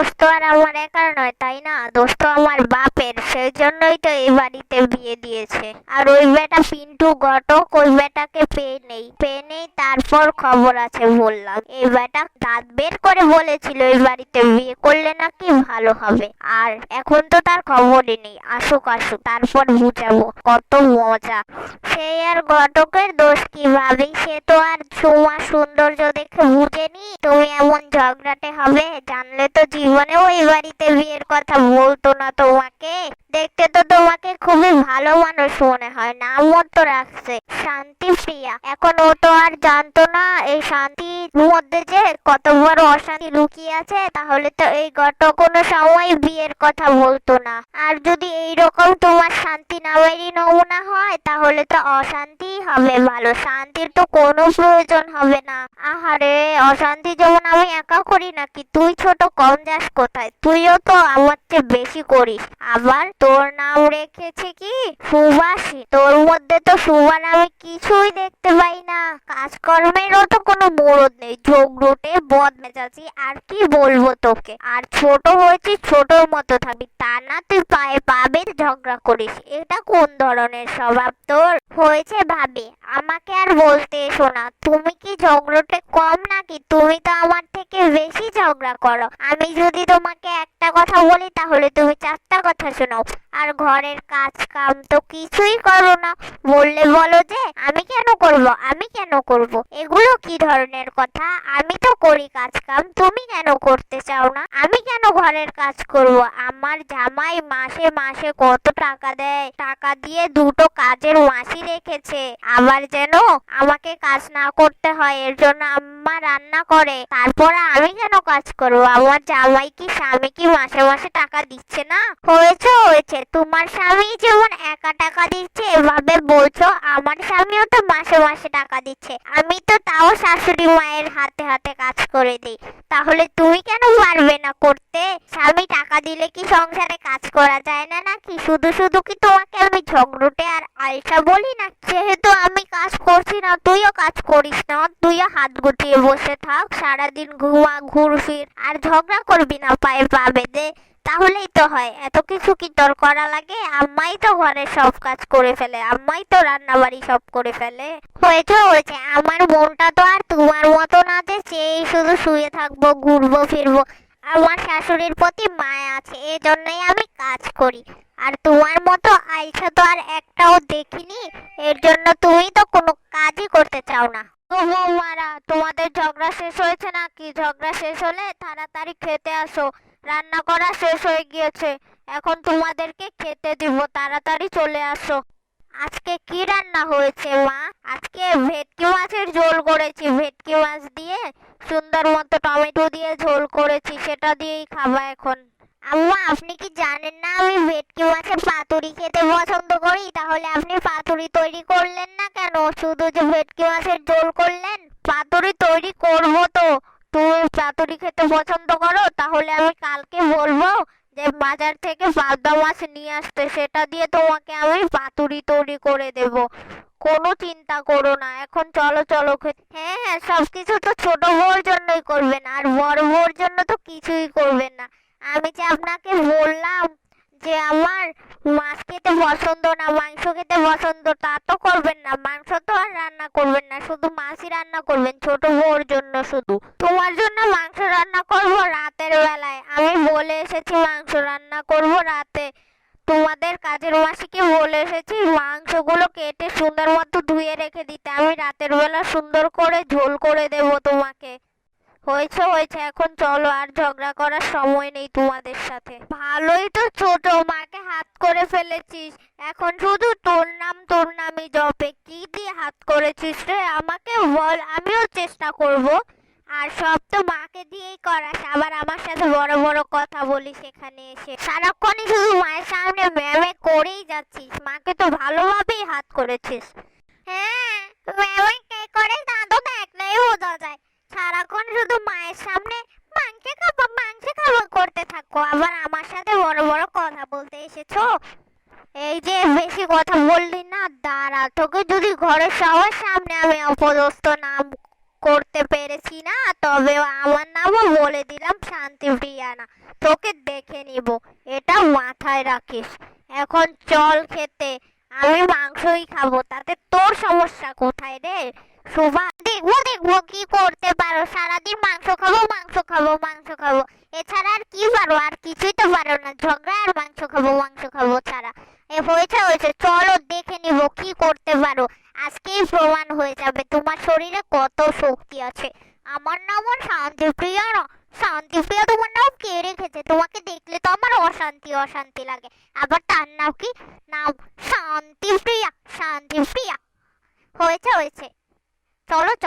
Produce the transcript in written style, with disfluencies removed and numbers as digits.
দোষ তো আর আমার একার নয়, তাই না? দোষ তো আমার বাপের, সেই জন্যই তো এই বাড়িতে বিয়ে দিয়েছে। আর ওই বেটা পিন্টু ঘটক, ওই বেটাকে পেয়ে নেই তারপর খবর আছে বললাম। এই বেটা দাঁত বের করে বলেছিল এই বাড়িতে বিয়ে করলে নাকি ভালো হবে। আর এখন তো তার খবরই নেই। আসুক আসুক, তারপর বুঝাবো কত মজা। সেই আর ঘটকের দোষ কি ভাবি? সে তো আর তোমার সৌন্দর্য দেখে বুঝেনি তুমি এমন ঝগড়াটে হবে। জানলে তো জীবনেও এই বাড়িতে বিয়ের কথা বলতো না তোমাকে। দেখতে তো তোমাকে খুবই ভালো মানুষ মনে হয়, নামও তো রাখছে শান্তি প্রিয়া। এখন ও তো আর জানতো না এই শান্তির মধ্যে যে কত বড় অশান্তি লুকিয়ে আছে। তাহলে তো এই ঘটক কোনো সময় বিয়ের কথা বলতো না। আর যদি এইরকম তোমার শান্তি নামেরই নমুনা হয় তাহলে তো অশান্তি হবে ভালো, শান্তির তো কোনো প্রয়োজন হবে না। আহারে, অশান্তি যেমন আমি একা করি নাকি? তুই ছোট কম যাস কোথায়? তুইও তো আমার চেয়ে বেশি করিস। আবার তোর নাম রেখেছে কি সুবাসী। তোর মধ্যে তো সুবান আমি কিছুই দেখতে পাই না। কাজকর্মেরও তো কোনো মরদ নেই, ঝগড়ুটে বদমেজাজি। আর কি বলবো তোকে? আর ছোট হয়েছিস, ছোটর মতো থাকবি, তা না তুই পায়ে পাবে ঝগড়া করিস। এটা কোন ধরনের স্বভাব তোর? হয়েছে ভাবি, আমাকে আর বলতে এসো না। তুমি কি ঝগড়াটে কম নাকি? তুমি তো আমার থেকে বেশি ঝগড়া করো। আমি যদি তোমাকে একটা কথা বলি তাহলে তুমি চারটা কথা শোনাও। আর ঘরের কাজ কাম তো কিছুই করো না। বললে বলো যে আমি কেন করব, আমি কেন করব। এগুলো কি ধরনের কথা? আমি তো করি কাজ কাম, তুমি কেন করতে চাও না? আমি কেন ঘরের কাজ করব? আমার জামাই মাসে মাসে কত টাকা দেয়, টাকা দিয়ে দুটো কাজের মাসি রেখেছে। আবার যেন আমাকে কাজ না করতে হয়, এর জন্য আম্মা রান্না করে। তারপরে আমি কেন কাজ করব? আমার জামাই কি স্বামী কি মাসে মাসে টাকা দিচ্ছে না? হয়েছে, তোমার স্বামী যেমন একা টাকা দিচ্ছে এভাবে বলছো, আমার স্বামীও তো মাসে মাসে টাকা দিচ্ছে। আমি তো তাও শাশুড়ি মায়ের হাতে হাতে কাজ করে দিই। তাহলে তুমি কেন পারবে না করতে? স্বামী টাকা দিলে কি সংসারে কাজ করা যায় না নাকি? শুধু শুধু কি তোমাকে আমি ঝগড়ুটে আর আলসা বলি না? যেহেতু আমি কাজ করছি না, তুইও কাজ করিস না, তুইও হাত গুটিয়ে বসে থাক, সারাদিন ঘুরফির আর ঝগড়া করবি না পায়ে পা বেঁধে। তাহলেই তো হয়। এত কিছু কি তোর করা লাগে? আম্মাই তো ঘরের সব কাজ করে ফেলে, আম্মাই তো রান্না বাড়ি সব করে ফেলে। হয়েছে, আমার মনটা তো আর তোমার মতো না যে চেয়ে শুধু শুয়ে থাকবো ঘুরবো ফিরবো। আমার শাশুড়ির প্রতি মায়া আছে, এজন্যই আমি কাজ করি। আর তোমার মতো আইসা তো আর একটাও দেখিনি, এর জন্য তুমি তো কোনো কাজই করতে চাও না। তো বৌমারা, তোমাদের ঝগড়া শেষ হয়েছে নাকি? ঝগড়া শেষ হলে তাড়াতাড়ি খেতে আসো। রান্না করা শেষ হয়ে গিয়েছে, এখন তোমাদেরকে খেতে দিব, তাড়াতাড়ি চলে আসো। আজকে কি রান্না হয়েছে মা? আজকে ভেটকি মাছের ঝোল করেছি, ভেটকি মাছ দিয়ে সুন্দর মতো টমেটো দিয়ে ঝোল করেছি, সেটা দিয়েই খাবা এখন। আম্মা, আপনি কি জানেন না আমি ভেটকি মাছের পাতুরি খেতে পছন্দ করি? তাহলে আপনি পাতুরি তৈরি করলেন না কেন? শুধু যে ভেটকি মাছের ঝোল করলেন। পাতুরি তৈরি করবো তো। তুমি পাতুরি খেতে পছন্দ করো, তাহলে আমি কালকে বলবো যে বাজার থেকে পাবদা মাছ নিয়ে আসতে, সেটা দিয়ে তোমাকে আমি পাতুরি তৈরি করে দেব। কোনো চিন্তা করো না, এখন চলো চলো খেতে। হ্যাঁ, সবকিছু তো ছোট বউর জন্যই করবেন, আর বড় বউর জন্য তো কিছুই করবেন না। আমি যে আপনাকে বললাম যে আমার মাছ খেতে পছন্দ না, মাংস খেতে পছন্দ, তা তো করবেন না। মাংস তো আর রান্না করবেন না, শুধু মাছই রান্না করবেন ছোট বউর জন্য শুধু। তোমার জন্য মাংস রান্না করব রাতের বেলায়। আমি বলে এসেছি মাংস রান্না করব রাতে। তোমাদের কাজের মাসিকে বলে এসেছি মাংসগুলো কেটে সুন্দর মতো ধুয়ে রেখে দিতে। আমি রাতের বেলা সুন্দর করে ঝোল করে দেব তোমাকে। হয়েছে, এখন চলো, আর ঝগড়া করার সময় নেই তোমাদের সাথে। ভালোই তো ছোট মাকে হাত করে ফেলেছিস, এখন শুধু তোর নামই জপে। কি দিয়ে হাত করেছিস রে? আমাকে বল, আমিও চেষ্টা করব। আর সব তো মাকে দিয়েই করাস, আবার আমার সাথে বড় বড় কথা বলিস এখানে এসে। সারাক্ষণই শুধু মায়ের সামনে ম্যামে করেই যাচ্ছিস, মাকে তো ভালোভাবেই হাত করেছিস। হ্যাঁ, ম্যামে কে করে তা তো দেখলেই বোঝা যায়। সারাক্ষণ শুধু মায়ের সামনে মাংস খাবো করতে থাকো, আবার আমার সাথে বড় বড় কথা বলতে এসেছো। এই যে বেশি কথা বললি না, দাঁড়া, তোকে যদি ঘরের সবার সামনে আমি অপদস্থ না করতে পেরেছি না, তবে আমার নামও বলে দিলাম শান্তিপ্রিয়া না। তোকে দেখে নিব, এটা মাথায় রাখিস। এখন চল খেতে, আমি মাংসই খাবো, তাতে তোর সমস্যা কোথায় রে? সুভা, দেখবো দেখবো কি করতে পারো, সারাদিন মাংস খাবো মাংস খাবো মাংস খাবো, এছাড়া আর কি পারো? আর কিছুই তো পারো না, ঝগড়া আর মাংস খাবো ছাড়া। হয়েছে হয়েছে, চলো দেখে নিব কি করতে পারো। আজকেই প্রমাণ হয়ে যাবে তোমার শরীরে কত শক্তি আছে। আমার নামও শান্তিপ্রিয়া না। শান্তিপ্রিয়া তোমার নাম কে রেখেছে? তোমাকে দেখলে তো আমার অশান্তি অশান্তি লাগে। আবার তার নাম কি? নাম শান্তিপ্রিয়া। শান্তিপ্রিয়া। হয়েছে হয়েছে, চলো চলো।